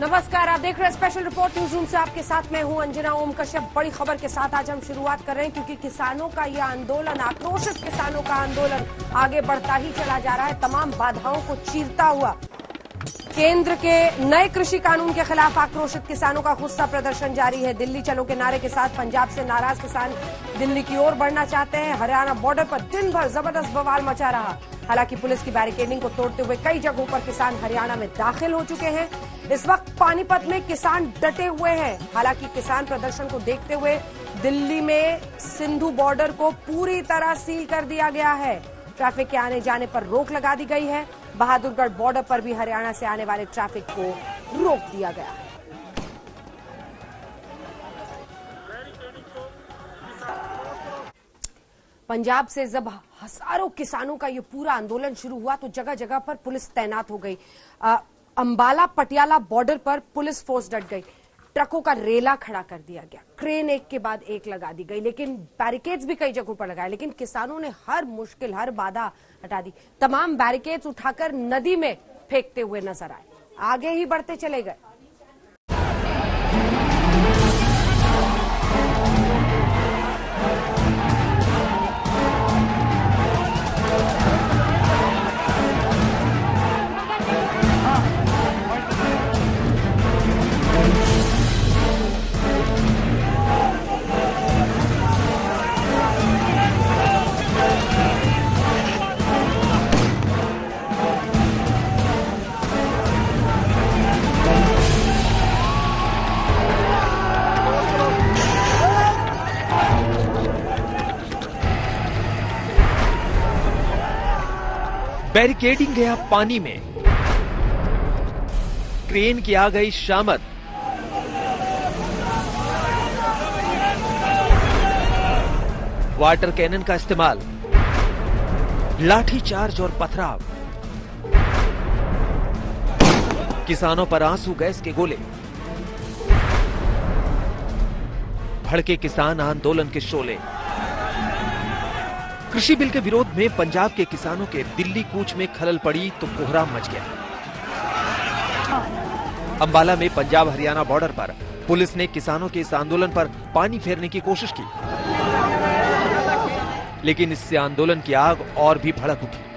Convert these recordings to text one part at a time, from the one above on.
नमस्कार, आप देख रहे हैं स्पेशल रिपोर्ट न्यूज रूम से। आपके साथ मैं हूं अंजना ओम कश्यप। बड़ी खबर के साथ आज हम शुरुआत कर रहे हैं क्योंकि किसानों का यह आंदोलन, आक्रोशित किसानों का आंदोलन आगे बढ़ता ही चला जा रहा है। तमाम बाधाओं को चीरता हुआ केंद्र के नए कृषि कानून के खिलाफ आक्रोशित किसानों का गुस्सा प्रदर्शन जारी है। दिल्ली चलो के नारे के साथ पंजाब से नाराज किसान दिल्ली की ओर बढ़ना चाहते हैं। हरियाणा बॉर्डर पर दिन भर जबरदस्त बवाल मचा रहा। हालांकि पुलिस की बैरिकेडिंग को तोड़ते हुए कई जगहों पर किसान हरियाणा में दाखिल हो चुके हैं। इस वक्त पानीपत में किसान डटे हुए हैं। हालांकि किसान प्रदर्शन को देखते हुए दिल्ली में सिंधु बॉर्डर को पूरी तरह सील कर दिया गया है। ट्रैफिक के आने जाने पर रोक लगा दी गई है। बहादुरगढ़ बॉर्डर पर भी हरियाणा से आने वाले ट्रैफिक को रोक दिया गया है। पंजाब से जब हजारों किसानों का ये पूरा आंदोलन शुरू हुआ तो जगह जगह पर पुलिस तैनात हो गई। अंबाला पटियाला बॉर्डर पर पुलिस फोर्स डट गई। ट्रकों का रेला खड़ा कर दिया गया। क्रेन एक के बाद एक लगा दी गई, लेकिन बैरिकेड्स भी कई जगहों पर लगाए, लेकिन किसानों ने हर मुश्किल, हर बाधा हटा दी। तमाम बैरिकेड्स उठाकर नदी में फेंकते हुए नजर आए। आगे ही बढ़ते चले गए। बैरिकेडिंग गया पानी में, क्रेन की आ गई शामत, वाटर कैनन का इस्तेमाल, लाठीचार्ज और पथराव, किसानों पर आंसू गैस के गोले, भड़के किसान आंदोलन के शोले। कृषि बिल के विरोध में पंजाब के किसानों के दिल्ली कूच में खलल पड़ी तो कोहराम मच गया। अंबाला में पंजाब हरियाणा बॉर्डर पर पुलिस ने किसानों के इस आंदोलन पर पानी फेरने की कोशिश की, लेकिन इससे आंदोलन की आग और भी भड़क उठी।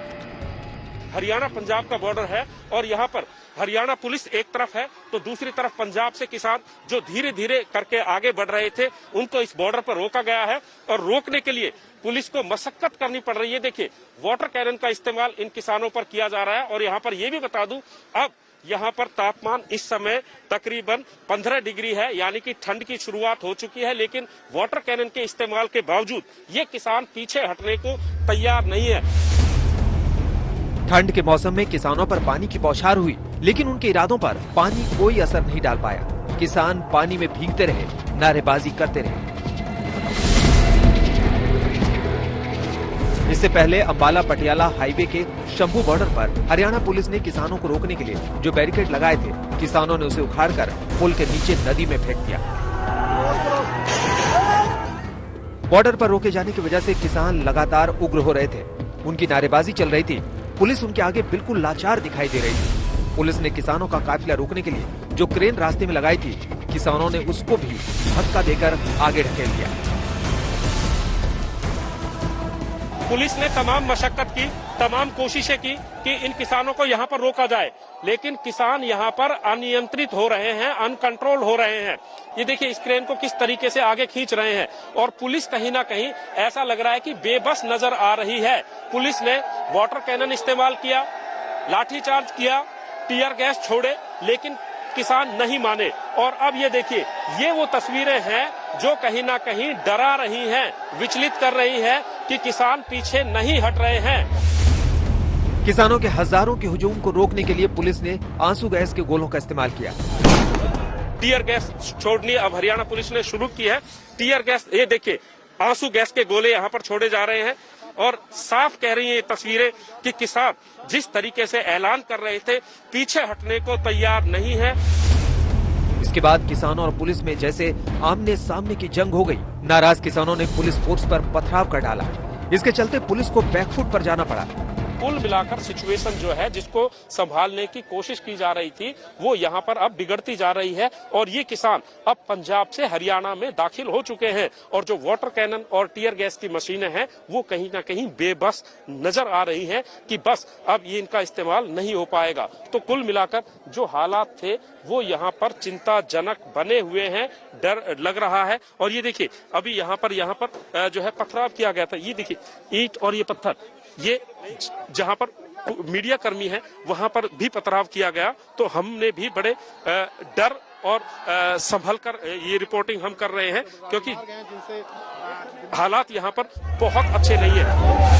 हरियाणा पंजाब का बॉर्डर है और यहाँ पर हरियाणा पुलिस एक तरफ है तो दूसरी तरफ पंजाब से किसान जो धीरे धीरे करके आगे बढ़ रहे थे उनको इस बॉर्डर पर रोका गया है और रोकने के लिए पुलिस को मशक्कत करनी पड़ रही है। देखिए, वाटर कैनन का इस्तेमाल इन किसानों पर किया जा रहा है। और यहाँ पर ये भी बता दूं, अब यहाँ पर तापमान इस समय तकरीबन 15 डिग्री है, यानी कि ठंड की शुरुआत हो चुकी है। लेकिन वाटर कैनन के इस्तेमाल के बावजूद ये किसान पीछे हटने को तैयार नहीं है। ठंड के मौसम में किसानों पर पानी की बौछार हुई, लेकिन उनके इरादों पर पानी कोई असर नहीं डाल पाया। किसान पानी में भीगते रहे, नारेबाजी करते रहे। इससे पहले अंबाला पटियाला हाईवे के शंभू बॉर्डर पर हरियाणा पुलिस ने किसानों को रोकने के लिए जो बैरिकेड लगाए थे, किसानों ने उसे उखाड़कर पुल के नीचे नदी में फेंक दिया। बॉर्डर पर रोके जाने की वजह से किसान लगातार उग्र हो रहे थे। उनकी नारेबाजी चल रही थी। पुलिस उनके आगे बिल्कुल लाचार दिखाई दे रही थी। पुलिस ने किसानों का काफिला रोकने के लिए जो क्रेन रास्ते में लगाई थी, किसानों ने उसको भी धक्का देकर आगे ढकेल दिया। पुलिस ने तमाम मशक्कत की, तमाम कोशिशें की कि इन किसानों को यहाँ पर रोका जाए, लेकिन किसान यहाँ पर अनियंत्रित हो रहे हैं, अनकंट्रोल हो रहे हैं। ये देखिए, इस क्रेन को किस तरीके से आगे खींच रहे हैं और पुलिस कहीं ना कहीं ऐसा लग रहा है कि बेबस नजर आ रही है। पुलिस ने वाटर कैनन इस्तेमाल किया, लाठीचार्ज किया, टीयर गैस छोड़े, लेकिन किसान नहीं माने। और अब ये देखिए, ये वो तस्वीरें हैं जो कहीं ना कहीं डरा रही हैं, विचलित कर रही हैं कि किसान पीछे नहीं हट रहे हैं। किसानों के हजारों के हुजूम को रोकने के लिए पुलिस ने आंसू गैस के गोलों का इस्तेमाल किया। टीयर गैस छोड़नी अब हरियाणा पुलिस ने शुरू की है। टीयर गैस, ये देखिए, आंसू गैस के गोले यहाँ पर छोड़े जा रहे हैं और साफ कह रही है ये तस्वीरें कि किसान जिस तरीके से ऐलान कर रहे थे, पीछे हटने को तैयार नहीं है। इसके बाद किसानों और पुलिस में जैसे आमने सामने की जंग हो गई। नाराज किसानों ने पुलिस फोर्स पर पथराव कर डाला। इसके चलते पुलिस को बैकफुट पर जाना पड़ा। कुल मिलाकर सिचुएशन जो है जिसको संभालने की कोशिश की जा रही थी वो यहाँ पर अब बिगड़ती जा रही है और ये किसान अब पंजाब से हरियाणा में दाखिल हो चुके हैं और जो वाटर कैनन और टीयर गैस की मशीनें हैं वो कहीं ना कहीं बेबस नजर आ रही हैं कि बस अब ये इनका इस्तेमाल नहीं हो पाएगा। तो कुल मिलाकर जो हालात थे वो यहाँ पर चिंताजनक बने हुए हैं, डर लग रहा है। और ये देखिए अभी यहाँ पर जो है पथराव किया गया था, ये देखिए ईंट और ये पत्थर, ये जहाँ पर मीडिया कर्मी है वहां पर भी पथराव किया गया। तो हमने भी बड़े डर और संभल कर ये रिपोर्टिंग हम कर रहे हैं क्योंकि हालात यहाँ पर बहुत अच्छे नहीं है।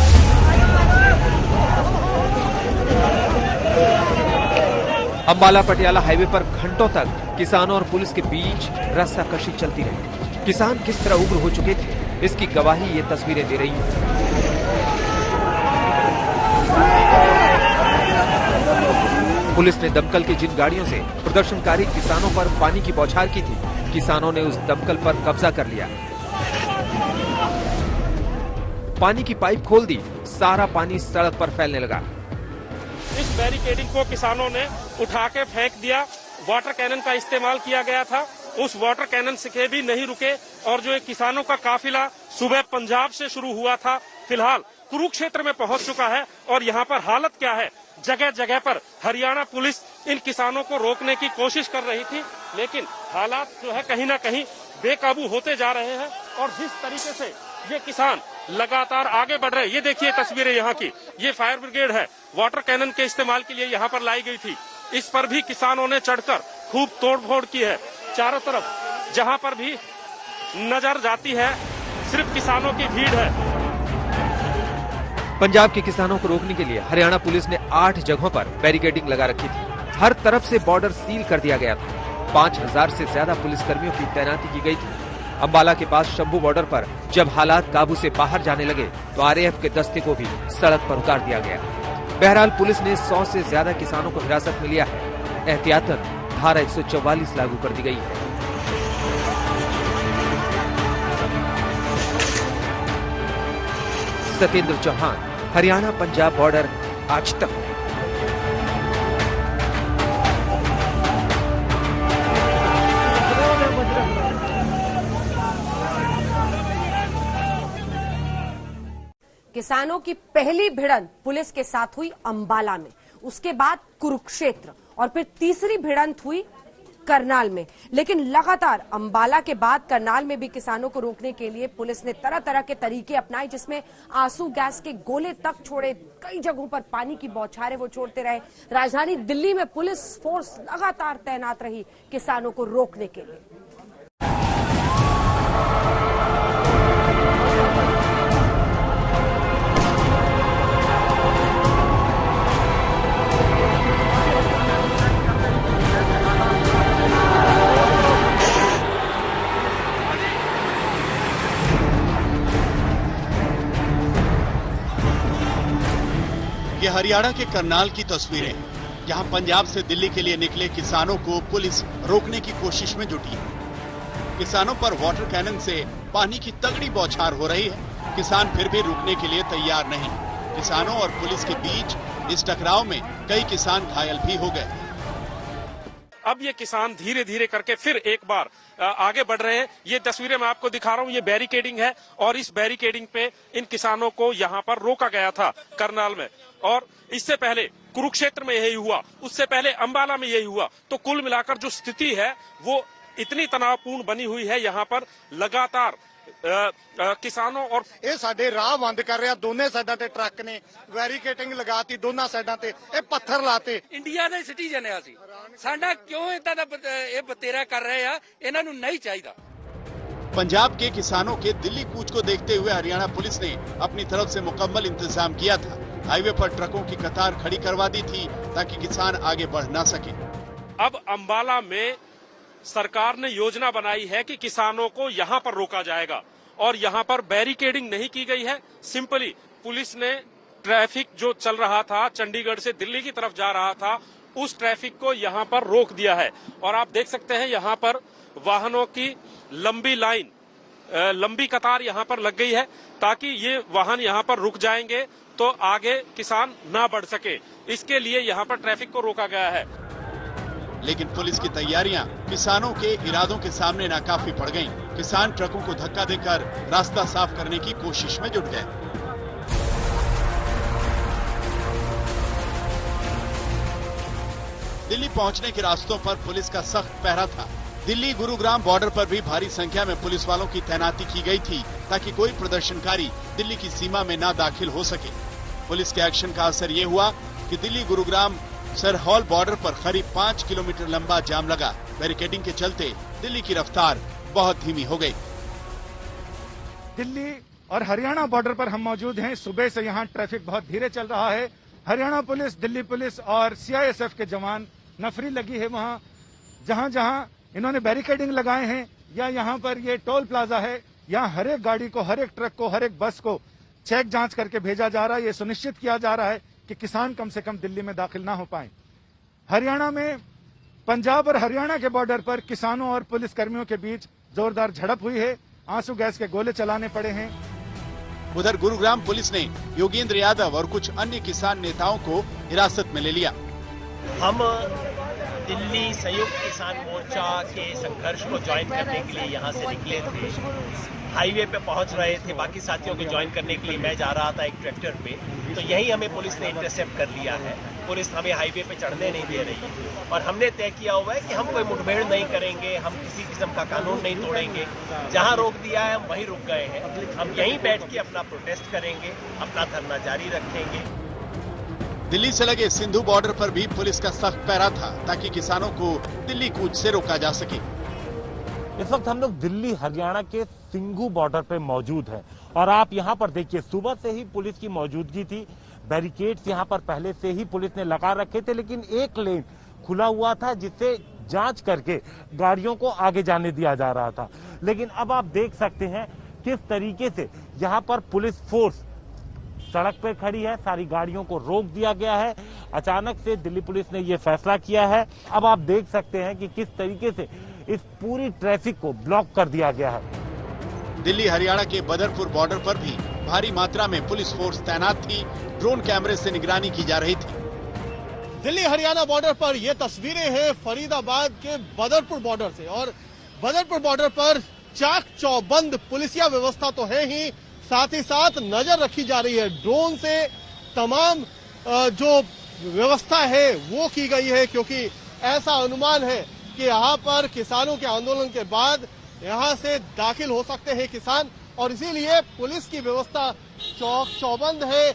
अंबाला पटियाला हाईवे पर घंटों तक किसानों और पुलिस के बीच रस्साकशी चलती रही। किसान किस तरह उग्र हो चुके थे इसकी गवाही ये तस्वीरें दे रही हैं। पुलिस ने दमकल की जिन गाड़ियों से प्रदर्शनकारी किसानों पर पानी की बौछार की थी, किसानों ने उस दमकल पर कब्जा कर लिया। पानी की पाइप खोल दी, सारा पानी सड़क पर फैलने लगा। इस बैरिकेडिंग को किसानों ने उठा के फेंक दिया। वाटर कैनन का इस्तेमाल किया गया था, उस वाटर कैनन से भी नहीं रुके और जो एक किसानों का काफिला सुबह पंजाब से शुरू हुआ था फिलहाल कुरुक्षेत्र में पहुंच चुका है। और यहाँ पर हालत क्या है, जगह जगह पर हरियाणा पुलिस इन किसानों को रोकने की कोशिश कर रही थी लेकिन हालात जो है कहीं ना कहीं बेकाबू होते जा रहे हैं। और जिस तरीके से ये किसान लगातार आगे बढ़ रहे हैं, ये देखिए तस्वीरें यहाँ की, ये फायर ब्रिगेड है, वाटर कैनन के इस्तेमाल के लिए यहाँ पर लाई गई थी। इस पर भी किसानों ने चढ़कर खूब तोड़फोड़ की है। चारों तरफ जहाँ पर भी नजर जाती है सिर्फ किसानों की भीड़ है। पंजाब के किसानों को रोकने के लिए हरियाणा पुलिस ने 8 जगहों पर बैरिकेडिंग लगा रखी थी। हर तरफ से बॉर्डर सील कर दिया गया था। 5000 से ज्यादा पुलिसकर्मियों की तैनाती की गई थी। अंबाला के पास शंभू बॉर्डर पर जब हालात काबू से बाहर जाने लगे तो आरएएफ के दस्ते को भी सड़क पर उतार दिया गया। बहरहाल पुलिस ने 100 से ज्यादा किसानों को हिरासत में लिया है। एहतियातन धारा 144 लागू कर दी गई है। सत्येंद्र चौहान, हरियाणा पंजाब बॉर्डर, आज तक। किसानों की पहली भिड़ंत पुलिस के साथ हुई अंबाला में, उसके बाद कुरुक्षेत्र और फिर तीसरी भिड़ंत हुई करनाल में। लेकिन लगातार अंबाला के बाद करनाल में भी किसानों को रोकने के लिए पुलिस ने तरह तरह के तरीके अपनाए, जिसमें आंसू गैस के गोले तक छोड़े, कई जगहों पर पानी की बौछारें वो छोड़ते रहे। राजधानी दिल्ली में पुलिस फोर्स लगातार तैनात रही किसानों को रोकने के लिए। ये हरियाणा के करनाल की तस्वीरें, जहां पंजाब से दिल्ली के लिए निकले किसानों को पुलिस रोकने की कोशिश में जुटी है। किसानों पर वाटर कैनन से पानी की तगड़ी बौछार हो रही है। किसान फिर भी रुकने के लिए तैयार नहीं। किसानों और पुलिस के बीच इस टकराव में कई किसान घायल भी हो गए। अब ये किसान धीरे धीरे करके फिर एक बार आगे बढ़ रहे हैं। ये तस्वीरें मैं आपको दिखा रहा हूँ, ये बैरिकेडिंग है और इस बैरिकेडिंग पे इन किसानों को यहाँ पर रोका गया था करनाल में। और इससे पहले कुरुक्षेत्र में यही हुआ, उससे पहले अंबाला में यही हुआ। तो कुल मिलाकर जो स्थिति है वो इतनी तनावपूर्ण बनी हुई है। यहाँ पर लगातार किसानों और ਇਹ ਸਾਡੇ ਰਾਹ ਬੰਦ ਕਰ ਰਿਹਾ। ਦੋਨੇ ਸਾਈਡਾਂ ਤੇ ਟਰੱਕ ਨੇ ਬੈਰੀਕੇਡਿੰਗ ਲਗਾਤੀ, ਦੋਨਾਂ ਸਾਈਡਾਂ ਤੇ ਇਹ ਪੱਥਰ ਲਾਤੇ। ਇੰਡੀਆ ਦੇ ਸਿਟੀਜ਼ਨ ਆ ਅਸੀਂ, ਸਾਡਾ ਕਿਉਂ ਇਦਾਂ ਦਾ ਇਹ ਬਤੇਰਾ ਕਰ ਰਹੇ ਆ, ਇਹਨਾਂ ਨੂੰ ਨਹੀਂ ਚਾਹੀਦਾ। पंजाब के किसानों के दिल्ली कूच को देखते हुए हरियाणा पुलिस ने अपनी तरफ से मुकम्मल इंतजाम किया था। हाईवे पर ट्रकों की कतार खड़ी करवा दी थी ताकि किसान आगे बढ़ ना सके। अब अंबाला में सरकार ने योजना बनाई है कि किसानों को यहाँ पर रोका जाएगा और यहाँ पर बैरिकेडिंग नहीं की गई है। सिंपली पुलिस ने ट्रैफिक जो चल रहा था, चंडीगढ़ से दिल्ली की तरफ जा रहा था, उस ट्रैफिक को यहाँ पर रोक दिया है। और आप देख सकते हैं यहाँ पर वाहनों की लंबी लाइन, लंबी कतार यहाँ पर लग गई है ताकि ये वाहन यहाँ पर रुक जाएंगे तो आगे किसान ना बढ़ सके, इसके लिए यहाँ पर ट्रैफिक को रोका गया है। लेकिन पुलिस की तैयारियां किसानों के इरादों के सामने नाकाफी पड़ गईं। किसान ट्रकों को धक्का देकर रास्ता साफ करने की कोशिश में जुट गए। दिल्ली पहुंचने के रास्तों पर पुलिस का सख्त पहरा था। दिल्ली गुरुग्राम बॉर्डर पर भी भारी संख्या में पुलिस वालों की तैनाती की गई थी ताकि कोई प्रदर्शनकारी दिल्ली की सीमा में न दाखिल हो सके। पुलिस के एक्शन का असर ये हुआ कि दिल्ली गुरुग्राम सरहौल बॉर्डर पर करीब 5 किलोमीटर लंबा जाम लगा। बैरिकेडिंग के चलते दिल्ली की रफ्तार बहुत धीमी हो गई। दिल्ली और हरियाणा बॉर्डर पर हम मौजूद हैं। सुबह से यहाँ ट्रैफिक बहुत धीरे चल रहा है। हरियाणा पुलिस, दिल्ली पुलिस और सीआईएसएफ के जवान नफरी लगी है वहाँ। जहाँ जहाँ इन्होंने बैरिकेडिंग लगाए हैं या यहाँ पर ये टोल प्लाजा है, यहाँ हर एक गाड़ी को, हर एक ट्रक को, हर एक बस को चेक जांच करके भेजा जा रहा है। ये सुनिश्चित किया जा रहा है कि किसान कम से कम दिल्ली में दाखिल ना हो पाए। हरियाणा में पंजाब और हरियाणा के बॉर्डर पर किसानों और पुलिस कर्मियों के बीच जोरदार झड़प हुई है। आंसू गैस के गोले चलाने पड़े हैं। उधर गुरुग्राम पुलिस ने योगेंद्र यादव और कुछ अन्य किसान नेताओं को हिरासत में ले लिया। हम दिल्ली संयुक्त किसान मोर्चा के संघर्ष को ज्वाइन करने के लिए यहाँ से निकले थे। हाईवे पे पहुंच रहे थे, बाकी साथियों को ज्वाइन करने के लिए मैं जा रहा था एक ट्रैक्टर पे, तो यही हमें पुलिस ने इंटरसेप्ट कर लिया है। पुलिस हमें हाईवे पे चढ़ने नहीं दे रही है और हमने तय किया हुआ है कि हम कोई मुठभेड़ नहीं करेंगे, हम किसी किस्म का कानून नहीं तोड़ेंगे। जहां रोक दिया है हम वहीं रुक गए हैं। हम यहीं बैठ के अपना प्रोटेस्ट करेंगे, अपना धरना जारी रखेंगे। दिल्ली से लगे सिंधु बॉर्डर पर भी पुलिस का सख्त पहरा था ताकि किसानों को दिल्ली कूच से रोका जा सके। इस वक्त हम लोग दिल्ली हरियाणा के सिंघू बॉर्डर पे मौजूद हैं और आप यहाँ पर देखिए सुबह से ही पुलिस की मौजूदगी थी। बैरिकेड्स यहाँ पर पहले से ही पुलिस ने लगा रखे थे, लेकिन एक लेन खुला हुआ था जिससे जांच करके गाड़ियों को आगे जाने दिया जा रहा था। लेकिन अब आप देख सकते हैं किस तरीके से यहाँ पर पुलिस फोर्स सड़क पर खड़ी है। सारी गाड़ियों को रोक दिया गया है। अचानक से दिल्ली पुलिस ने यह फैसला किया है। अब आप देख सकते हैं कि किस तरीके से इस पूरी ट्रैफिक को ब्लॉक कर दिया गया है। दिल्ली हरियाणा के बदरपुर बॉर्डर पर भी भारी मात्रा में पुलिस फोर्स तैनात थी। ड्रोन कैमरे से निगरानी की जा रही थी। दिल्ली हरियाणा बॉर्डर पर ये तस्वीरें हैं फरीदाबाद के बदरपुर बॉर्डर से, और बदरपुर बॉर्डर पर चाक चौबंद पुलिसिया व्यवस्था तो है ही, साथ ही साथ नजर रखी जा रही है। ड्रोन से तमाम जो व्यवस्था है वो की गई है, क्योंकि ऐसा अनुमान है कि यहाँ पर किसानों के आंदोलन के बाद यहाँ से दाखिल हो सकते हैं किसान, और इसीलिए पुलिस की व्यवस्था चौक चौबंद है।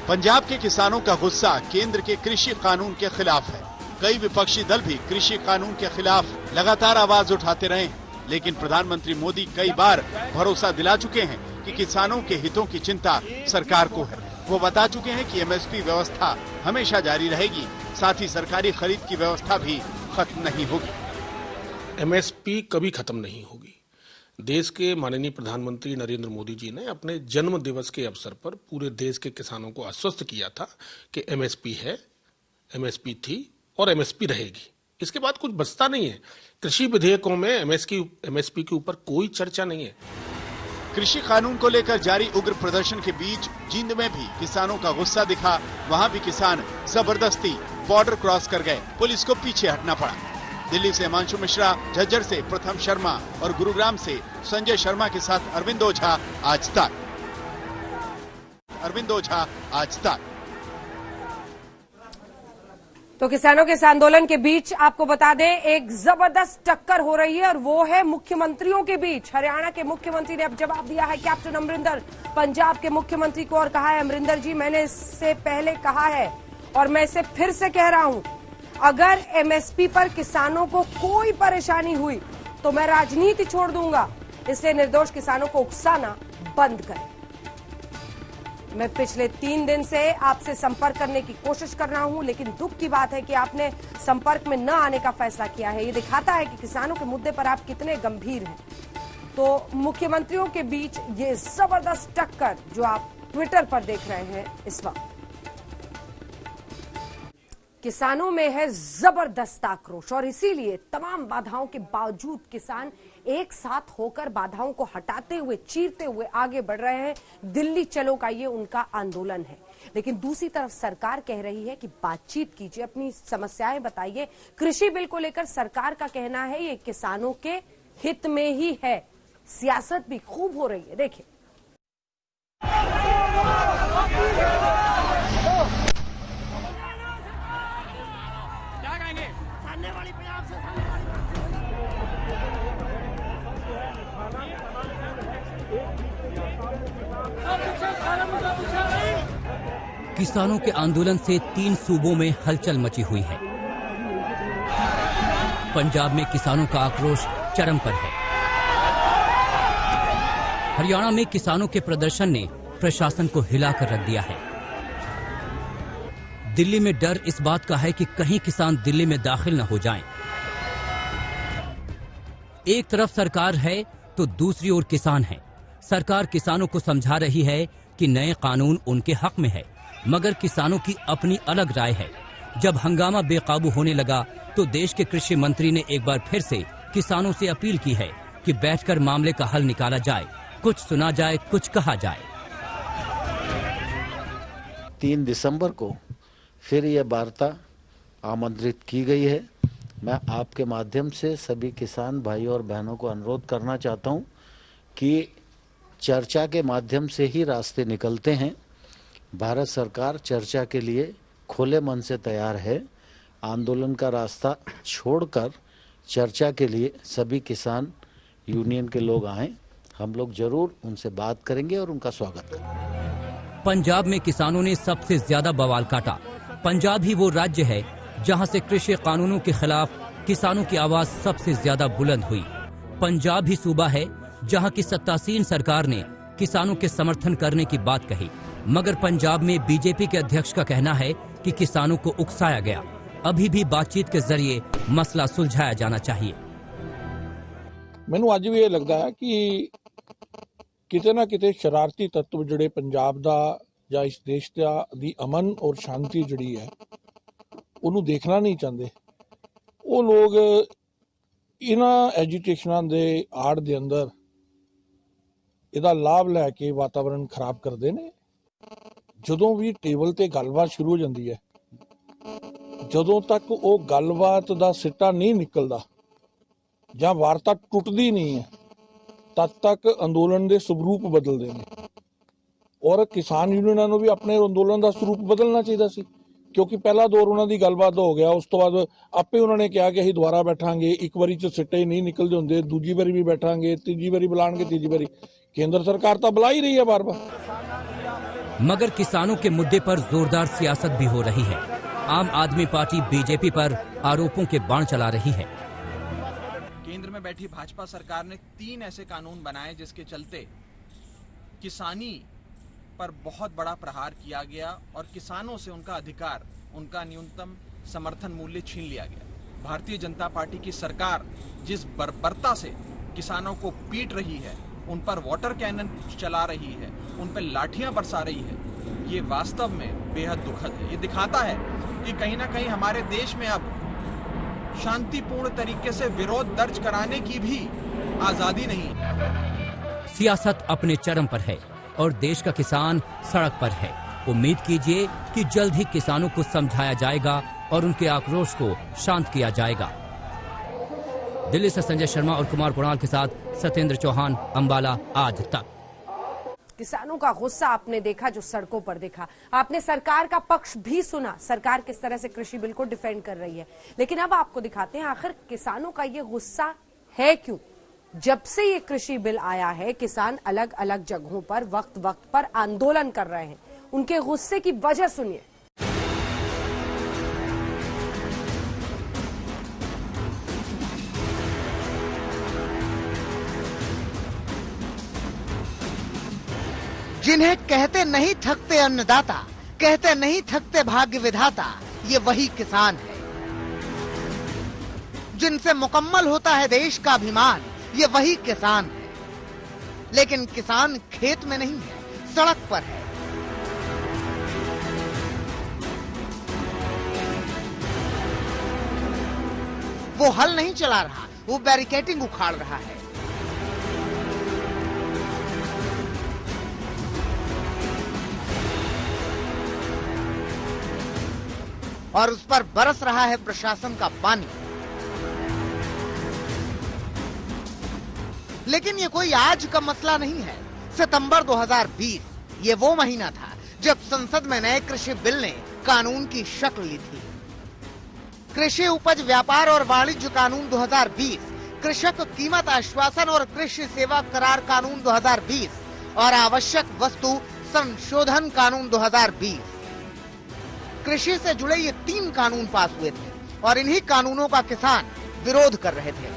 पंजाब के किसानों का गुस्सा केंद्र के कृषि कानून के खिलाफ है। कई विपक्षी दल भी कृषि कानून के खिलाफ लगातार आवाज उठाते रहे, लेकिन प्रधानमंत्री मोदी कई बार भरोसा दिला चुके हैं कि किसानों के हितों की चिंता सरकार को है। वो बता चुके हैं कि एमएसपी व्यवस्था हमेशा जारी रहेगी, साथ ही सरकारी खरीद की व्यवस्था भी खत्म नहीं होगी। एमएसपी कभी खत्म नहीं होगी। देश के माननीय प्रधानमंत्री नरेंद्र मोदी जी ने अपने जन्म दिवस के अवसर पर पूरे देश के किसानों को आश्वस्त किया था कि एमएसपी है, एमएसपी थी और एमएसपी रहेगी। इसके बाद कुछ बचता नहीं है। कृषि विधेयकों में एमएसपी के ऊपर कोई चर्चा नहीं है। कृषि कानून को लेकर जारी उग्र प्रदर्शन के बीच जींद में भी किसानों का गुस्सा दिखा। वहां भी किसान जबरदस्ती बॉर्डर क्रॉस कर गए। पुलिस को पीछे हटना पड़ा। दिल्ली से हिमांशु मिश्रा, झज्जर से प्रथम शर्मा और गुरुग्राम से संजय शर्मा के साथ अरविंद ओझा, आज तक। तो किसानों के इस आंदोलन के बीच आपको बता दें एक जबरदस्त टक्कर हो रही है, और वो है मुख्यमंत्रियों के बीच। हरियाणा के मुख्यमंत्री ने अब जवाब दिया है कैप्टन अमरिंदर पंजाब के मुख्यमंत्री को, और कहा है अमरिंदर जी, मैंने इससे पहले कहा है और मैं इसे फिर से कह रहा हूं, अगर एमएसपी पर किसानों को कोई परेशानी हुई तो मैं राजनीति छोड़ दूंगा। इसलिए निर्दोष किसानों को उकसाना बंद करें। मैं पिछले 3 दिन से आपसे संपर्क करने की कोशिश कर रहा हूं, लेकिन दुख की बात है कि आपने संपर्क में न आने का फैसला किया है। ये दिखाता है कि किसानों के मुद्दे पर आप कितने गंभीर हैं। तो मुख्यमंत्रियों के बीच ये जबरदस्त टक्कर जो आप ट्विटर पर देख रहे हैं इस वक्त। किसानों में है जबरदस्त आक्रोश और इसीलिए तमाम बाधाओं के बावजूद किसान एक साथ होकर बाधाओं को हटाते हुए, चीरते हुए आगे बढ़ रहे हैं। दिल्ली चलो का ये उनका आंदोलन है। लेकिन दूसरी तरफ सरकार कह रही है कि बातचीत कीजिए, अपनी समस्याएं बताइए। कृषि बिल को लेकर सरकार का कहना है ये किसानों के हित में ही है। सियासत भी खूब हो रही है, देखिए। किसानों के आंदोलन से 3 सूबों में हलचल मची हुई है। पंजाब में किसानों का आक्रोश चरम पर है। हरियाणा में किसानों के प्रदर्शन ने प्रशासन को हिलाकर रख दिया है। दिल्ली में डर इस बात का है कि कहीं किसान दिल्ली में दाखिल न हो जाएं। एक तरफ सरकार है तो दूसरी ओर किसान है। सरकार किसानों को समझा रही है कि नए कानून उनके हक में है, मगर किसानों की अपनी अलग राय है। जब हंगामा बेकाबू होने लगा तो देश के कृषि मंत्री ने एक बार फिर से किसानों से अपील की है कि बैठकर मामले का हल निकाला जाए, कुछ सुना जाए, कुछ कहा जाए। 3 दिसंबर को फिर यह वार्ता आमंत्रित की गई है। मैं आपके माध्यम से सभी किसान भाइयों और बहनों को अनुरोध करना चाहता हूं कि चर्चा के माध्यम से ही रास्ते निकलते हैं। भारत सरकार चर्चा के लिए खुले मन से तैयार है। आंदोलन का रास्ता छोड़कर चर्चा के लिए सभी किसान यूनियन के लोग आएं। हम लोग जरूर उनसे बात करेंगे और उनका स्वागत करेंगे। पंजाब में किसानों ने सबसे ज्यादा बवाल काटा। पंजाब ही वो राज्य है जहां से कृषि कानूनों के खिलाफ किसानों की आवाज सबसे ज्यादा बुलंद हुई। पंजाब ही सूबा है जहां की सत्तासीन सरकार ने किसानों के समर्थन करने की बात कही, मगर पंजाब में बीजेपी के अध्यक्ष का कहना है कि किसानों को उकसाया गया। अभी भी बातचीत के जरिए मसला सुलझाया जाना चाहिए। ਮੈਨੂੰ ਅੱਜ ਵੀ ਇਹ ਲੱਗਦਾ ਹੈ ਕਿ ਕਿਤੇ ਨਾ ਕਿਤੇ ਸ਼ਰਾਰਤੀ ਤੱਤਵ ਜਿਹੜੇ ਪੰਜਾਬ ਦਾ ਜਾਂ ਇਸ ਦੇਸ਼ ਦੀ ਅਮਨ ਔਰ ਸ਼ਾਂਤੀ ਜਿਹੜੀ ਹੈ ਉਹਨੂੰ ਦੇਖਣਾ ਨਹੀਂ ਚਾਹੁੰਦੇ। ਉਹ ਲੋਕ ਇਹਨਾਂ ਐਜੀਟੇਸ਼ਨਾਂ ਦੇ ਆੜ ਦੇ ਅੰਦਰ ਇਹਦਾ ਲਾਭ ਲੈ ਕੇ ਵਾਤਾਵਰਣ ਖਰਾਬ ਕਰਦੇ ਨੇ। ਜਦੋਂ ਵੀ ਟੇਬਲ ਤੇ ਗੱਲਬਾਤ ਸ਼ੁਰੂ ਹੋ ਜਾਂਦੀ ਹੈ, ਜਦੋਂ ਤੱਕ ਉਹ ਗੱਲਬਾਤ ਦਾ ਸਿੱਟਾ ਨਹੀਂ ਨਿਕਲਦਾ ਜਾਂ ਵਾਰਤਾ ਟੁੱਟਦੀ ਨਹੀਂ ਹੈ, ਤਦ ਤੱਕ ਅੰਦੋਲਨ ਦੇ ਸਰੂਪ ਬਦਲਦੇ ਨੇ। ਔਰ ਕਿਸਾਨ ਯੂਨੀਅਨਾਂ ਨੂੰ ਵੀ ਆਪਣੇ ਅੰਦੋਲਨ ਦਾ ਸਰੂਪ ਬਦਲਣਾ ਚਾਹੀਦਾ ਸੀ, ਕਿਉਂਕਿ ਪਹਿਲਾ ਦੌਰ ਉਹਨਾਂ ਦੀ ਗੱਲਬਾਤ ਦਾ ਹੋ ਗਿਆ। ਉਸ ਤੋਂ ਬਾਅਦ ਆਪੇ ਉਹਨਾਂ ਨੇ ਕਿਹਾ ਕਿ ਅਸੀਂ ਦੁਬਾਰਾ ਬੈਠਾਂਗੇ। ਇੱਕ ਵਾਰੀ ਚ ਸਿੱਟੇ ਨਹੀਂ ਨਿਕਲਦੇ ਹੁੰਦੇ, ਦੂਜੀ ਵਾਰੀ ਵੀ ਬੈਠਾਂਗੇ, ਤੀਜੀ ਵਾਰੀ बुलाएंगे, तीजी वारी। केंद्र सरकार तो बुला ही रही है बार बार। मगर किसानों के मुद्दे पर जोरदार सियासत भी हो रही है। आम आदमी पार्टी बीजेपी पर आरोपों के बाण चला रही है। केंद्र में बैठी भाजपा सरकार ने 3 ऐसे कानून बनाए जिसके चलते किसानी पर बहुत बड़ा प्रहार किया गया और किसानों से उनका अधिकार, उनका न्यूनतम समर्थन मूल्य छीन लिया गया। भारतीय जनता पार्टी की सरकार जिस बर्बरता से किसानों को पीट रही है, उन पर वाटर कैनन चला रही है, उन पर लाठियां बरसा रही है, ये वास्तव में बेहद दुखद है। ये दिखाता है कि कहीं ना कहीं हमारे देश में अब शांतिपूर्ण तरीके से विरोध दर्ज कराने की भी आजादी नहीं है। सियासत अपने चरम पर है और देश का किसान सड़क पर है। उम्मीद कीजिए कि जल्द ही किसानों को समझाया जाएगा और उनके आक्रोश को शांत किया जाएगा। दिल्ली से संजय शर्मा और कुमार कुणाल के साथ सत्येंद्र चौहान, अंबाला, आज तक। किसानों का गुस्सा आपने देखा, जो सड़कों पर देखा। आपने सरकार का पक्ष भी सुना, सरकार किस तरह से कृषि बिल को डिफेंड कर रही है। लेकिन अब आपको दिखाते हैं आखिर किसानों का ये गुस्सा है क्यों। जब से ये कृषि बिल आया है, किसान अलग अलग जगहों पर वक्त वक्त पर आंदोलन कर रहे हैं। उनके गुस्से की वजह सुनिए। जिन्हें कहते नहीं थकते अन्नदाता, कहते नहीं थकते भाग्य विधाता, ये वही किसान है। जिनसे मुकम्मल होता है देश का अभिमान, ये वही किसान है। लेकिन किसान खेत में नहीं है, सड़क पर है। वो हल नहीं चला रहा, वो बैरिकेडिंग उखाड़ रहा है। और उस पर बरस रहा है प्रशासन का पानी। लेकिन ये कोई आज का मसला नहीं है। सितंबर 2020 ये वो महीना था जब संसद में नए कृषि बिल ने कानून की शक्ल ली थी। कृषि उपज व्यापार और वाणिज्य कानून 2020, कृषक कीमत आश्वासन और कृषि सेवा करार कानून 2020 और आवश्यक वस्तु संशोधन कानून 2020। कृषि से जुड़े ये 3 कानून पास हुए थे और इन्हीं कानूनों का किसान विरोध कर रहे थे।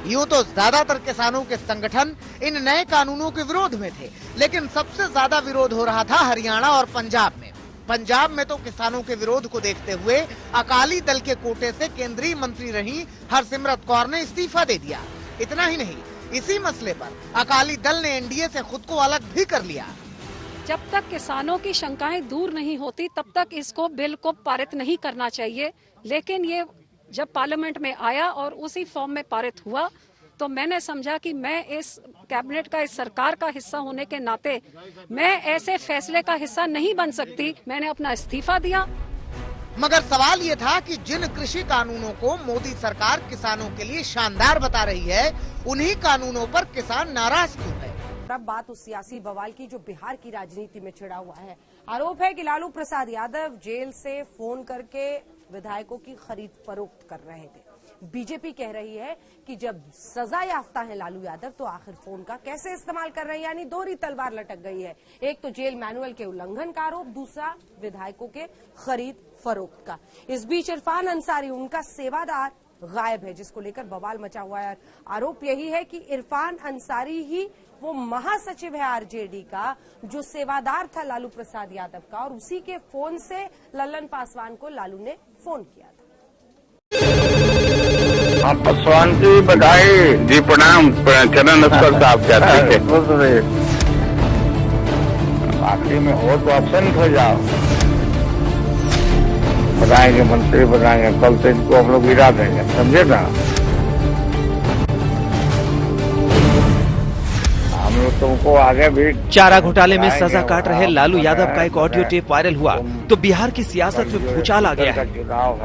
यूं तो ज्यादातर किसानों के संगठन इन नए कानूनों के विरोध में थे, लेकिन सबसे ज्यादा विरोध हो रहा था हरियाणा और पंजाब में। पंजाब में तो किसानों के विरोध को देखते हुए अकाली दल के कोटे से केंद्रीय मंत्री रही हरसिमरत कौर ने इस्तीफा दे दिया। इतना ही नहीं, इसी मसले पर अकाली दल ने एनडीए से खुद को अलग भी कर लिया। जब तक किसानों की शंकाएं दूर नहीं होती तब तक इसको बिल को पारित नहीं करना चाहिए। लेकिन ये जब पार्लियामेंट में आया और उसी फॉर्म में पारित हुआ तो मैंने समझा कि मैं इस कैबिनेट का, इस सरकार का हिस्सा होने के नाते मैं ऐसे फैसले का हिस्सा नहीं बन सकती। मैंने अपना इस्तीफा दिया। मगर सवाल ये था कि जिन कृषि कानूनों को मोदी सरकार किसानों के लिए शानदार बता रही है, उन्हीं कानूनों पर किसान नाराज क्यों है? अब बात उस सियासी बवाल की जो बिहार की राजनीति में छिड़ा हुआ है। आरोप है कि लालू प्रसाद यादव जेल से फोन करके विधायकों की खरीद फरोख्त कर रहे थे। बीजेपी कह रही है कि जब सजा याफ्ता है लालू यादव तो आखिर फोन का कैसे इस्तेमाल कर रहे हैं, यानी दोहरी तलवार लटक गई है। एक तो जेल मैनुअल के उल्लंघन का आरोप, दूसरा विधायकों के खरीद फरोख्त का। इस बीच इरफान अंसारी, उनका सेवादार, गायब है, जिसको लेकर बवाल मचा हुआ है। आरोप यही है कि इरफान अंसारी ही वो महासचिव है आरजेडी का जो सेवादार था लालू प्रसाद यादव का, और उसी के फोन से लल्लन पासवान को लालू ने फोन किया था। आप पासवान की बधाई जी, प्रणाम। चरण नस्कर साहब कहते हैं आखिरी में हो तो ऑप्शन हो जाओ, बनाएंगे मंत्री बनाएंगे, कल से इनको हम लोग गिरा देंगे, समझे ना। हम लोग तुमको आगे भी चारा घोटाले में सजा काट रहे लालू यादव का एक ऑडियो टेप वायरल हुआ तो बिहार की सियासत में भूचाल आ गया है।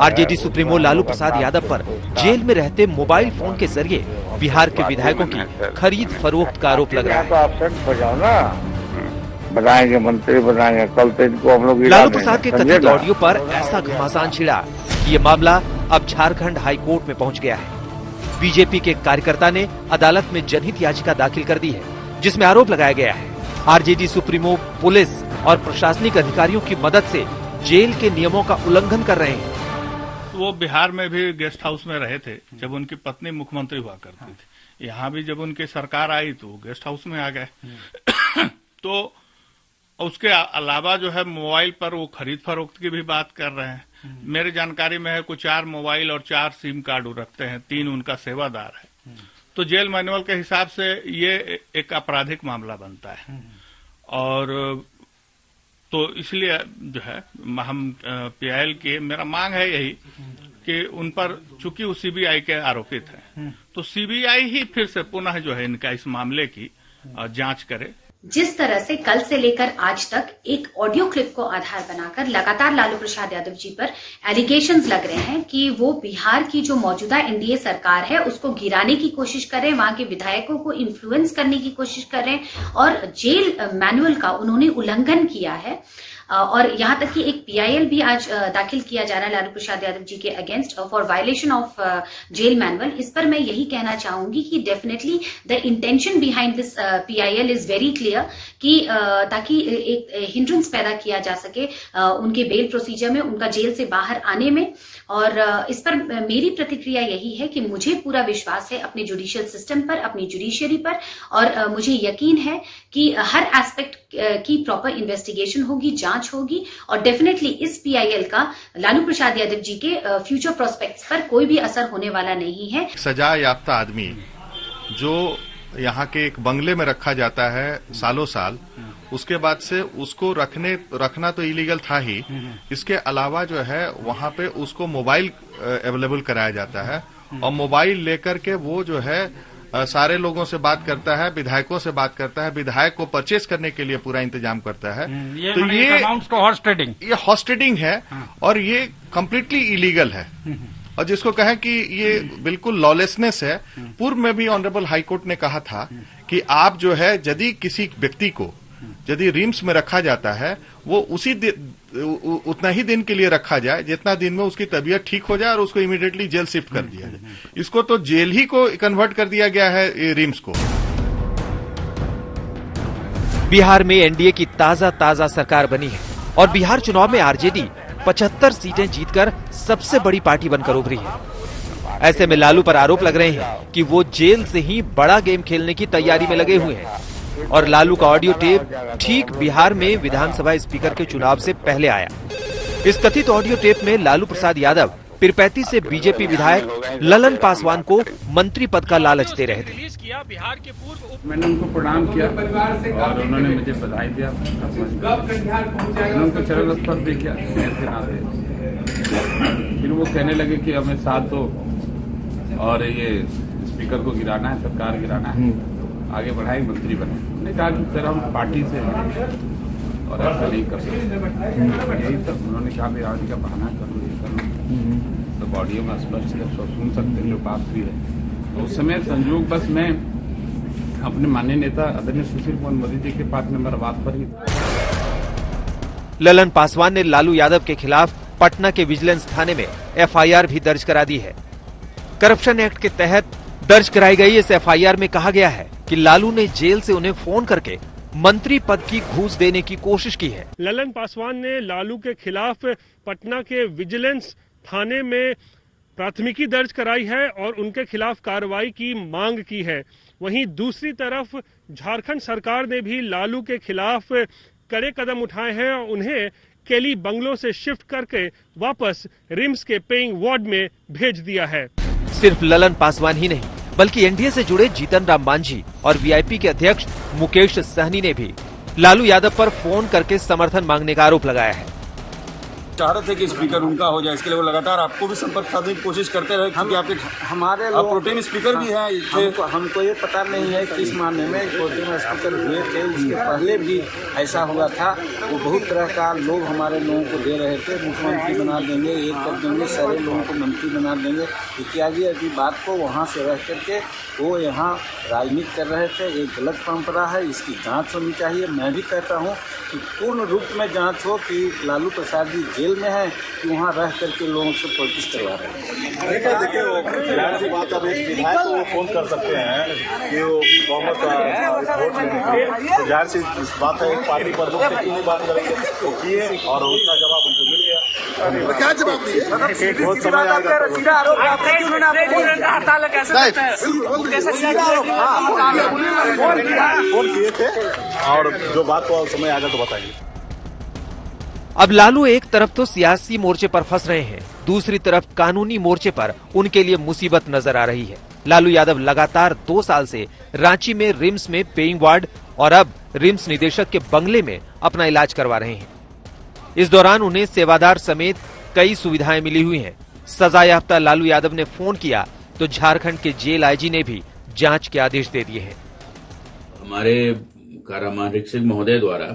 आरजेडी सुप्रीमो लालू प्रसाद यादव पर जेल में रहते मोबाइल फोन के जरिए बिहार के विधायकों की खरीद फरोख्त का आरोप लग रहा है। ऑप्शन हो जाओ ना, बनाएंगे मंत्री बनाएंगे, कल से इनको हम लोग लालू प्रसाद के कथित ऑडियो पर ऐसा घमासान छिड़ा कि ये मामला अब झारखंड हाई कोर्ट में पहुंच गया है। बीजेपी के कार्यकर्ता ने अदालत में जनहित याचिका दाखिल कर दी है जिसमें आरोप लगाया गया है आरजेडी सुप्रीमो पुलिस और प्रशासनिक अधिकारियों की मदद से जेल के नियमों का उल्लंघन कर रहे हैं। वो बिहार में भी गेस्ट हाउस में रहे थे जब उनकी पत्नी मुख्यमंत्री हुआ करती थी। यहाँ भी जब उनकी सरकार आई तो गेस्ट हाउस में आ गए। तो उसके अलावा जो है मोबाइल पर वो खरीद फरोख्त की भी बात कर रहे हैं। मेरी जानकारी में है कुछ 4 मोबाइल और 4 सिम कार्ड रखते हैं, 3 उनका सेवादार है। तो जेल मैनुअल के हिसाब से ये एक आपराधिक मामला बनता है और तो इसलिए जो है हम पीआईएल की मेरा मांग है यही कि उन पर चूंकि वो सीबीआई के आरोपित हैं तो सीबीआई ही फिर से पुनः जो है इनका इस मामले की जांच करे। जिस तरह से कल से लेकर आज तक एक ऑडियो क्लिप को आधार बनाकर लगातार लालू प्रसाद यादव जी पर एलिगेशंस लग रहे हैं कि वो बिहार की जो मौजूदा एनडीए सरकार है उसको गिराने की कोशिश कर रहे हैं, वहां के विधायकों को इन्फ्लुएंस करने की कोशिश कर रहे हैं और जेल मैनुअल का उन्होंने उल्लंघन किया है। और यहां तक कि एक पीआईएल भी आज दाखिल किया जा रहा है लालू प्रसाद यादव जी के against for violation of jail manual. इस पर मैं यही कहना चाहूंगी कि definitely the intention behind this PIL is very clear कि ताकि एक हिंड्रेंस पैदा किया जा सके उनके बेल प्रोसीजर में, उनका जेल से बाहर आने में। और इस पर मेरी प्रतिक्रिया यही है कि मुझे पूरा विश्वास है अपने जुडिशियल सिस्टम पर, अपनी जुडिशियरी पर, और मुझे यकीन है कि हर एस्पेक्ट की प्रॉपर इन्वेस्टिगेशन होगी, जांच होगी और डेफिनेटली इस पीआईएल का लालू प्रसाद यादव जी के फ्यूचर प्रोस्पेक्ट्स पर कोई भी असर होने वाला नहीं है। सजा याफ्ता आदमी जो यहाँ के एक बंगले में रखा जाता है सालों साल, उसके बाद से उसको रखना तो इलीगल था ही। इसके अलावा जो है वहां पे उसको मोबाइल अवेलेबल कराया जाता है और मोबाइल लेकर के वो जो है सारे लोगों से बात करता है, विधायकों से बात करता है, विधायक को परचेज करने के लिए पूरा इंतजाम करता है। तो ये हॉर्स ट्रेडिंग, ये हॉर्स ट्रेडिंग है और ये कम्प्लीटली इलीगल है। और जिसको कहें कि ये बिल्कुल लॉलेसनेस है। पूर्व में भी ऑनरेबल हाई कोर्ट ने कहा था कि आप जो है यदि किसी व्यक्ति को यदि रिम्स में रखा जाता है वो उतना ही दिन के लिए रखा जाए जितना दिन में उसकी तबीयत ठीक हो जाए और उसको इमीडिएटली जेल शिफ्ट कर दिया जाए। इसको तो जेल ही को कन्वर्ट कर दिया गया है रिम्स को। बिहार में एनडीए की ताजा सरकार बनी है और बिहार चुनाव में आरजेडी 75 सीटें जीतकर सबसे बड़ी पार्टी बनकर उभरी है। ऐसे में लालू पर आरोप लग रहे हैं कि वो जेल से ही बड़ा गेम खेलने की तैयारी में लगे हुए हैं। और लालू का ऑडियो टेप ठीक बिहार में विधानसभा स्पीकर के चुनाव से पहले आया। इस कथित ऑडियो टेप में लालू प्रसाद यादव पीरपैंती से बीजेपी विधायक ललन पासवान को मंत्री पद का लालच दे रहे थे। मैंने उनको प्रणाम किया और उन्होंने मुझे बधाई दिया। मैंने उनको चरण स्पर्श भी किया के नाते। फिर वो कहने लगे कि हमें साथ दो और ये स्पीकर को गिराना है, सरकार गिराना है, आगे बढ़ाए, मंत्री बने। उन्होंने कहा कि सर हम पार्टी से और ऐसा नहीं कर सकते। यही सब उन्होंने कहा मैं आज का बहाना करूँ, ये करूँ। तो ऑडियो में स्पष्ट सुन सकते हैं जो बात हुई है। तो उस समय संयोग बस मैं अपने माननीय नेता आदरणीय सुशील कुमार मोदी जी के पास नंबर बात पर ही। ललन पासवान ने लालू यादव के खिलाफ पटना के विजिलेंस थाने में एफआईआर भी दर्ज करा दी है। करप्शन एक्ट के तहत दर्ज कराई गई इस एफआईआर में कहा गया है कि लालू ने जेल से उन्हें फोन करके मंत्री पद की घूस देने की कोशिश की है। ललन पासवान ने लालू के खिलाफ पटना के विजिलेंस थाने में प्राथमिकी दर्ज कराई है और उनके खिलाफ कार्रवाई की मांग की है। वहीं दूसरी तरफ झारखंड सरकार ने भी लालू के खिलाफ कड़े कदम उठाए हैं और उन्हें केली बंगलो से शिफ्ट करके वापस रिम्स के पेइंग वार्ड में भेज दिया है। सिर्फ ललन पासवान ही नहीं बल्कि एनडीए से जुड़े जीतन राम मांझी और वीआईपी के अध्यक्ष मुकेश सहनी ने भी लालू यादव पर फोन करके समर्थन मांगने का आरोप लगाया है। चाह रहे थे कि स्पीकर उनका हो जाए, इसके लिए वो लगातार आपको भी संपर्क करने की कोशिश करते रहे क्योंकि आपके हमारे आप प्रोटेम स्पीकर भी हैं। हमको ये पता नहीं है किस मामले में प्रोटेम स्पीकर हुए थे। उसके पहले भी ऐसा हुआ था। वो बहुत तरह का लोग हमारे लोगों को दे रहे थे, मुख्यमंत्री बना देंगे, ये कर देंगे, सारे लोगों को मंत्री बना देंगे इत्यादि अभी बात को वहाँ से रह करके वो यहाँ राजनीति कर रहे थे। ये गलत परंपरा है, इसकी जांच होनी चाहिए। मैं भी कहता हूँ कि पूर्ण रूप में जांच हो कि लालू प्रसाद जी जेल में है कि वहाँ रह करके लोगों से प्रोटेस्ट करवा रहे हैं। देखिए वो जाहिर सी बात है, एक विधायक को वो फोन कर सकते हैं कि वो कांग्रेस का वोट लेने के लिए। जाहिर सी बात है, एक पार्टी पर लोग कितनी बात करेंगे वो किए और उसका जवाब उनको मिल गया। क्या जवाब दिए? बहुत समय आएगा फोन किए थे और जो बात को समय आएगा तो बताएंगे। अब लालू एक तरफ तो सियासी मोर्चे पर फंस रहे हैं, दूसरी तरफ कानूनी मोर्चे पर उनके लिए मुसीबत नजर आ रही है। लालू यादव लगातार 2 साल से रांची में रिम्स में पेइंग वार्ड और अब रिम्स निदेशक के बंगले में अपना इलाज करवा रहे हैं। इस दौरान उन्हें सेवादार समेत कई सुविधाएं मिली हुई हैं। सजायाफ्ता लालू यादव ने फोन किया तो झारखंड के जेल आईजी ने भी जांच के आदेश दे दिए हैं। हमारे कारा महानिरीक्षक महोदय द्वारा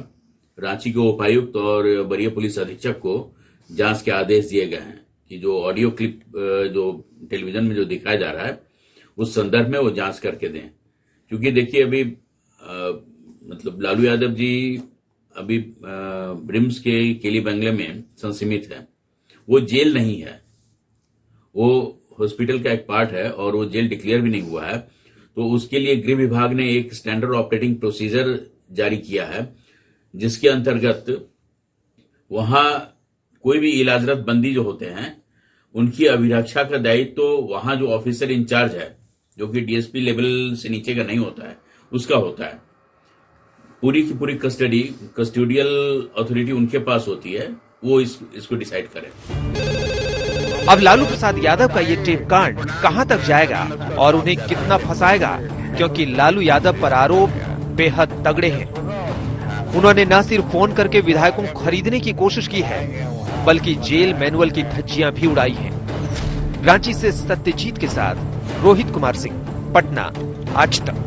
रांची के उपायुक्त और वरीय पुलिस अधीक्षक को जांच के आदेश दिए गए हैं कि जो ऑडियो क्लिप जो टेलीविजन में जो दिखाया जा रहा है उस संदर्भ में वो जांच करके दें। क्योंकि देखिए अभी मतलब लालू यादव जी अभी रिम्स के केली बंगले में संसीमित है। वो जेल नहीं है, वो हॉस्पिटल का एक पार्ट है और वो जेल डिक्लेयर भी नहीं हुआ है। तो उसके लिए गृह विभाग ने एक स्टैंडर्ड ऑपरेटिंग प्रोसीजर जारी किया है जिसके अंतर्गत वहां कोई भी इलाजरत बंदी जो होते हैं उनकी अभिरक्षा का दायित्व तो वहां जो ऑफिसर इंचार्ज है जो कि डीएसपी लेवल से नीचे का नहीं होता है उसका होता है। पूरी की पूरी कस्टोडियल अथॉरिटी उनके पास होती है, वो इसको डिसाइड करें। अब लालू प्रसाद यादव का ये टेप कांड कहां तक जाएगा और उन्हें कितना फंसाएगा, क्योंकि लालू यादव पर आरोप बेहद तगड़े हैं। उन्होंने न सिर्फ फोन करके विधायकों को खरीदने की कोशिश की है, बल्कि जेल मैनुअल की धज्जियां भी उड़ाई हैं। रांची से सत्यजीत के साथ रोहित कुमार सिंह, पटना, आज तक।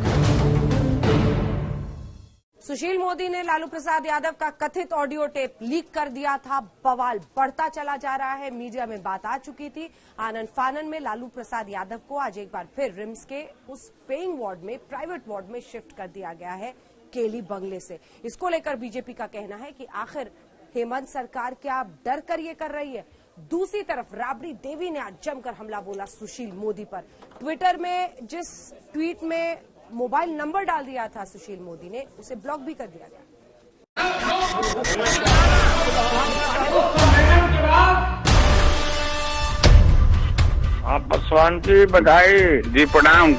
सुशील मोदी ने लालू प्रसाद यादव का कथित ऑडियो टेप लीक कर दिया था। बवाल बढ़ता चला जा रहा है। मीडिया में बात आ चुकी थी। आनन फानन में लालू प्रसाद यादव को आज एक बार फिर रिम्स के उस पेइंग वार्ड में, प्राइवेट वार्ड में शिफ्ट कर दिया गया है, केली बंगले से। इसको लेकर बीजेपी का कहना है कि आखिर हेमंत सरकार क्या डर कर ये कर रही है। दूसरी तरफ राबड़ी देवी ने आज जमकर हमला बोला सुशील मोदी पर। ट्विटर में जिस ट्वीट में मोबाइल नंबर डाल दिया था सुशील मोदी ने, उसे ब्लॉक भी कर दिया गया। आप पासवान जी बधाई जी, प्रणाम।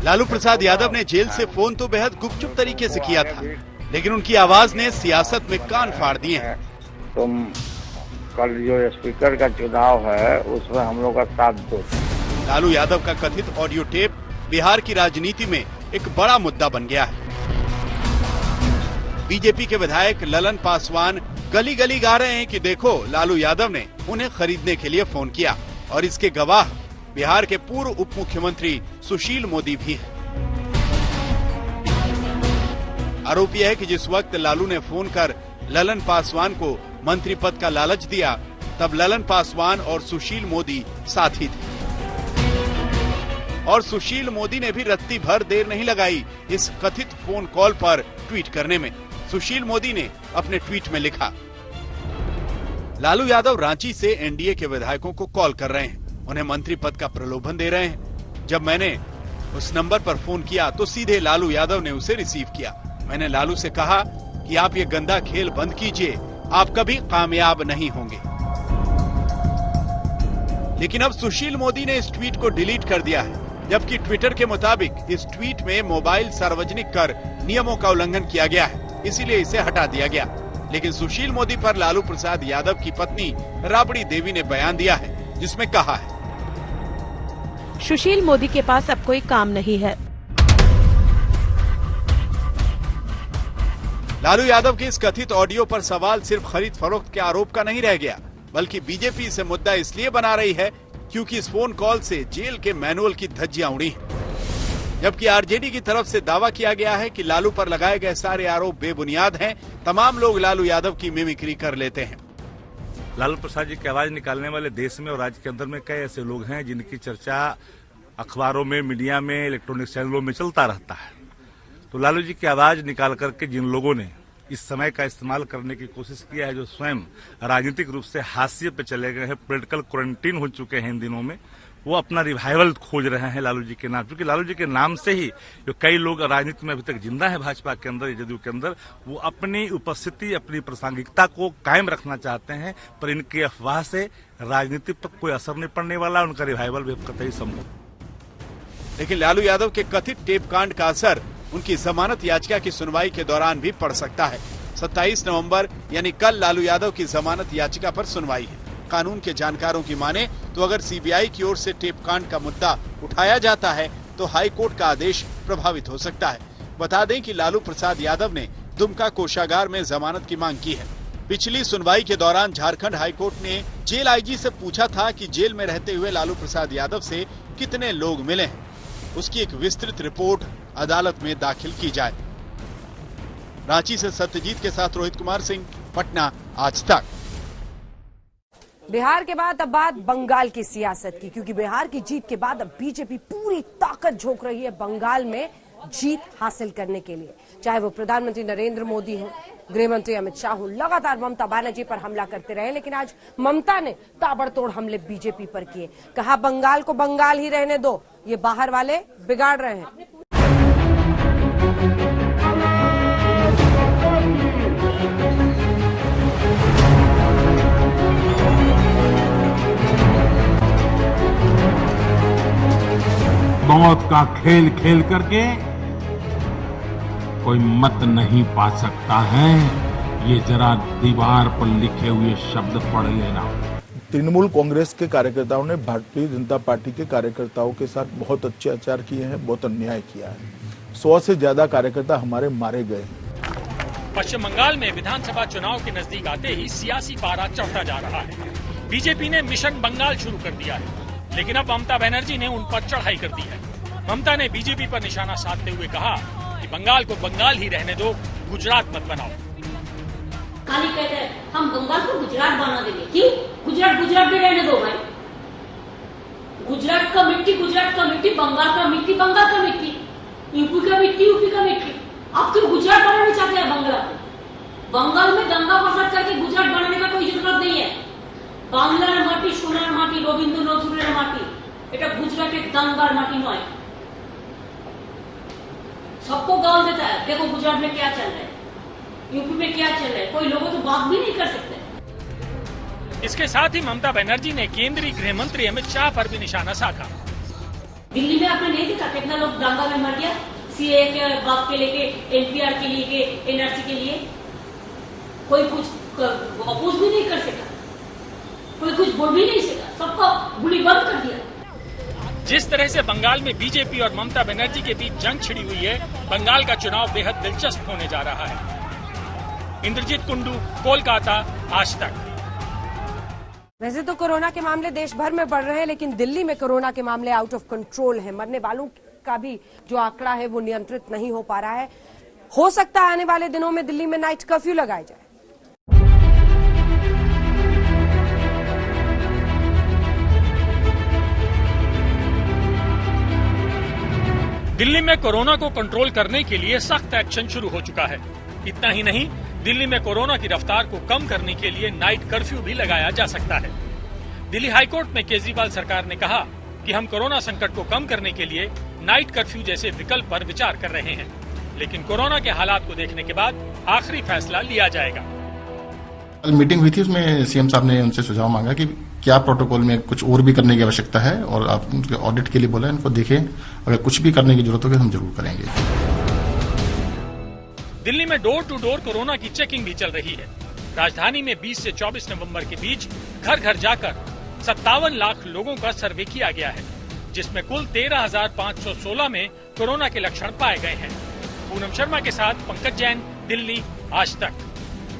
लालू प्रसाद यादव ने जेल से फोन तो बेहद गुपचुप तरीके से किया था, लेकिन उनकी आवाज ने सियासत में कान फाड़ दिए हैं। तुम कल जो स्पीकर का चुनाव है उसमें हम लोग का साथ दो। लालू यादव का कथित ऑडियो टेप बिहार की राजनीति में एक बड़ा मुद्दा बन गया है। बीजेपी के विधायक ललन पासवान गली गली गा रहे हैं कि देखो लालू यादव ने उन्हें खरीदने के लिए फोन किया, और इसके गवाह बिहार के पूर्व उप मुख्यमंत्री सुशील मोदी भी हैं। आरोप यह है कि जिस वक्त लालू ने फोन कर ललन पासवान को मंत्री पद का लालच दिया, तब ललन पासवान और सुशील मोदी साथी थे, और सुशील मोदी ने भी रत्ती भर देर नहीं लगाई इस कथित फोन कॉल पर ट्वीट करने में। सुशील मोदी ने अपने ट्वीट में लिखा, लालू यादव रांची से एनडीए के विधायकों को कॉल कर रहे हैं, उन्हें मंत्री पद का प्रलोभन दे रहे हैं। जब मैंने उस नंबर पर फोन किया तो सीधे लालू यादव ने उसे रिसीव किया। मैंने लालू से कहा कि आप ये गंदा खेल बंद कीजिए, आप कभी कामयाब नहीं होंगे। लेकिन अब सुशील मोदी ने इस ट्वीट को डिलीट कर दिया है, जबकि ट्विटर के मुताबिक इस ट्वीट में मोबाइल सार्वजनिक कर नियमों का उल्लंघन किया गया है, इसीलिए इसे हटा दिया गया। लेकिन सुशील मोदी पर लालू प्रसाद यादव की पत्नी राबड़ी देवी ने बयान दिया है, जिसमें कहा है, सुशील मोदी के पास अब कोई काम नहीं है। लालू यादव के इस कथित ऑडियो पर सवाल सिर्फ खरीद फरोख्त के आरोप का नहीं रह गया, बल्कि बीजेपी इसे मुद्दा इसलिए बना रही है क्योंकि इस फोन कॉल से जेल के मैनुअल की धज्जियां उड़ी हैं। जबकि आरजेडी की तरफ से दावा किया गया है कि लालू पर लगाए गए सारे आरोप बेबुनियाद हैं। तमाम लोग लालू यादव की मिमिक्री कर लेते हैं। लालू प्रसाद जी की आवाज निकालने वाले देश में और राज्य के अंदर में कई ऐसे लोग हैं जिनकी चर्चा अखबारों में, मीडिया में, इलेक्ट्रॉनिक चैनलों में चलता रहता है। तो लालू जी की आवाज निकाल करके जिन लोगों ने इस समय का इस्तेमाल करने की कोशिश किया है, जो स्वयं राजनीतिक रूप से हाशिए पे चले गए हैं, पॉलिटिकल क्वारंटीन हो चुके हैं इन दिनों में, वो अपना रिवाइवल खोज रहे हैं लालू जी के नाम। क्योंकि लालू जी के नाम से ही जो कई लोग राजनीति में अभी तक जिंदा है भाजपा के अंदर, जदयू के अंदर, वो अपनी उपस्थिति, अपनी प्रासंगिकता को कायम रखना चाहते हैं। पर इनकी अफवाह से राजनीति पर कोई असर नहीं पड़ने वाला, उनका रिवाइवल भी कतई संभव। लेकिन लालू यादव के कथित टेप कांड का असर उनकी जमानत याचिका की सुनवाई के दौरान भी पड़ सकता है। 27 नवंबर यानी कल लालू यादव की जमानत याचिका पर सुनवाई है। कानून के जानकारों की माने तो अगर सीबीआई की ओर से टेप कांड का मुद्दा उठाया जाता है तो हाई कोर्ट का आदेश प्रभावित हो सकता है। बता दें कि लालू प्रसाद यादव ने दुमका कोषागार में जमानत की मांग की है। पिछली सुनवाई के दौरान झारखंड हाईकोर्ट ने जेल आईजी से पूछा था कि जेल में रहते हुए लालू प्रसाद यादव से कितने लोग मिले हैं, उसकी एक विस्तृत रिपोर्ट अदालत में दाखिल की जाए। रांची से सत्यजीत के साथ रोहित कुमार सिंह, पटना, आज तक। बिहार के बाद अब बात बंगाल की सियासत की, क्योंकि बिहार की जीत के बाद अब बीजेपी पूरी ताकत झोंक रही है बंगाल में जीत हासिल करने के लिए। चाहे वो प्रधानमंत्री नरेंद्र मोदी हो, गृह मंत्री अमित शाह हो, लगातार ममता बनर्जी पर हमला करते रहे, लेकिन आज ममता ने ताबड़तोड़ हमले बीजेपी पर किए। कहा बंगाल को बंगाल ही रहने दो, ये बाहर वाले बिगाड़ रहे हैं। मौत का खेल खेल करके कोई मत नहीं पा सकता है, ये जरा दीवार पर लिखे हुए शब्द पढ़ लेना। तृणमूल कांग्रेस के कार्यकर्ताओं ने भारतीय जनता पार्टी के कार्यकर्ताओं के साथ बहुत अच्छे आचार किए हैं, बहुत अन्याय किया है। 100 से ज्यादा कार्यकर्ता हमारे मारे गए हैं। पश्चिम बंगाल में विधानसभा चुनाव के नजदीक आते ही सियासी पारा चढ़ता जा रहा है। बीजेपी ने मिशन बंगाल शुरू कर दिया है, लेकिन अब ममता बनर्जी ने उन पर चढ़ाई कर दी है। ममता ने बीजेपी पर निशाना साधते हुए कहा कि बंगाल को बंगाल ही रहने दो, गुजरात मत बनाओ। खाली कहते हैं हम बंगाल को गुजरात बना देंगे। क्यों? गुजरात गुजरात भी रहने दो भाई। गुजरात का मिट्टी गुजरात का मिट्टी, बंगाल का मिट्टी बंगाल का मिट्टी, यूपी का मिट्टी यूपी का मिट्टी। आप क्यों गुजरात बनाना चाहते हैं बंगाल को? बंगाल में दंगा फसाद करके गुजरात बनाने का कोई जरूरत नहीं है। बांग्लार माटी, सोनार माटी, रविंद्र नजरुलेर माटी, এটা गुजरातेर दंगार माटी नয়। सबको गाल देता है, देखो गुजरात में क्या चल रहा है, यूपी में क्या चल रहा है, कोई लोगों तो बात भी नहीं कर सकते। इसके साथ ही ममता बनर्जी ने केंद्रीय गृह मंत्री अमित शाह पर भी निशाना साधा। दिल्ली में आपने नहीं देखा कितना लोग दंगा में मर गया सीए के बात के लेके, एनपीआर के लिए, एनआरसी के लिए? कोई कुछ अपोज भी नहीं कर सका, कोई कुछ बोल भी नहीं सका, सबको गोली बंद कर दिया। जिस तरह से बंगाल में बीजेपी और ममता बनर्जी के बीच जंग छिड़ी हुई है, बंगाल का चुनाव बेहद दिलचस्प होने जा रहा है। इंद्रजीत कुंडू, कोलकाता, आज तक। वैसे तो कोरोना के मामले देश भर में बढ़ रहे हैं, लेकिन दिल्ली में कोरोना के मामले आउट ऑफ कंट्रोल हैं। मरने वालों का भी जो आंकड़ा है वो नियंत्रित नहीं हो पा रहा है। हो सकता है आने वाले दिनों में दिल्ली में नाइट कर्फ्यू लगाया जाए। दिल्ली में कोरोना को कंट्रोल करने के लिए सख्त एक्शन शुरू हो चुका है। इतना ही नहीं, दिल्ली में कोरोना की रफ्तार को कम करने के लिए नाइट कर्फ्यू भी लगाया जा सकता है। दिल्ली हाईकोर्ट में केजरीवाल सरकार ने कहा कि हम कोरोना संकट को कम करने के लिए नाइट कर्फ्यू जैसे विकल्प पर विचार कर रहे हैं, लेकिन कोरोना के हालात को देखने के बाद आखिरी फैसला लिया जाएगा। कल मीटिंग हुई थी, उसमें सीएम साहब ने उनसे सुझाव मांगा कि क्या प्रोटोकॉल में कुछ और भी करने की आवश्यकता है, और आप उनके ऑडिट के लिए बोला, इनको देखें, अगर कुछ भी करने की जरूरत होगी हम जरूर करेंगे। दिल्ली में डोर टू डोर कोरोना की चेकिंग भी चल रही है। राजधानी में 20 से 24 नवंबर के बीच घर घर जाकर 57 लाख लोगों का सर्वे किया गया है, जिसमें कुल 13,516 में कोरोना के लक्षण पाए गए हैं। पूनम शर्मा के साथ पंकज जैन, दिल्ली, आज तक।